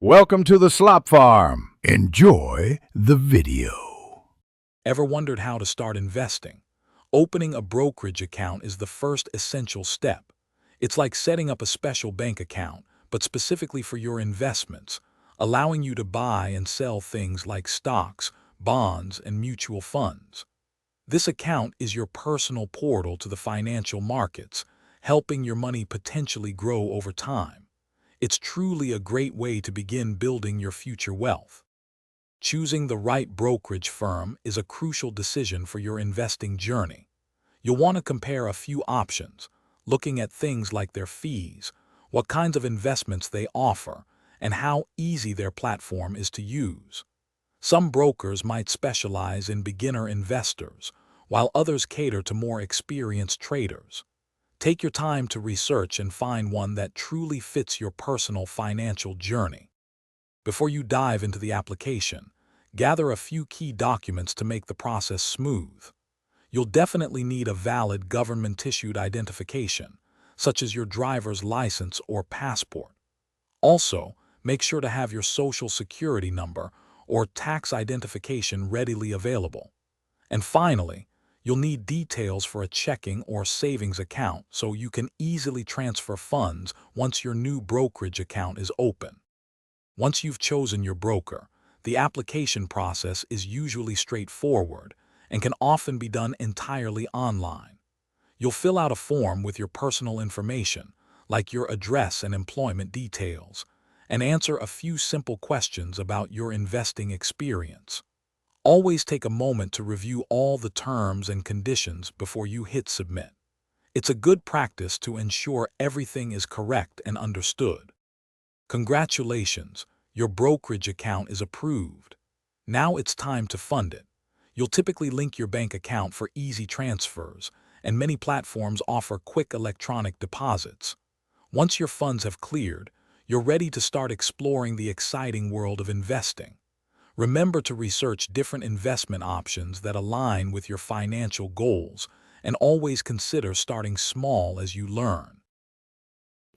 Welcome to the Slop Farm. Enjoy the video. Ever wondered how to start investing? Opening a brokerage account is the first essential step. It's like setting up a special bank account, but specifically for your investments, allowing you to buy and sell things like stocks, bonds, and mutual funds. This account is your personal portal to the financial markets, helping your money potentially grow over time. It's truly a great way to begin building your future wealth. Choosing the right brokerage firm is a crucial decision for your investing journey. You'll want to compare a few options, looking at things like their fees, what kinds of investments they offer, and how easy their platform is to use. Some brokers might specialize in beginner investors, while others cater to more experienced traders. Take your time to research and find one that truly fits your personal financial journey. Before you dive into the application, gather a few key documents to make the process smooth. You'll definitely need a valid government-issued identification, such as your driver's license or passport. Also, make sure to have your social security number or tax identification readily available. And finally, you'll need details for a checking or savings account so you can easily transfer funds once your new brokerage account is open. Once you've chosen your broker, the application process is usually straightforward and can often be done entirely online. You'll fill out a form with your personal information, like your address and employment details, and answer a few simple questions about your investing experience. Always take a moment to review all the terms and conditions before you hit submit. It's a good practice to ensure everything is correct and understood. Congratulations, your brokerage account is approved. Now it's time to fund it. You'll typically link your bank account for easy transfers, and many platforms offer quick electronic deposits. Once your funds have cleared, you're ready to start exploring the exciting world of investing. Remember to research different investment options that align with your financial goals, and always consider starting small as you learn.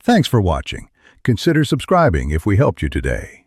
Thanks for watching. Consider subscribing if we helped you today.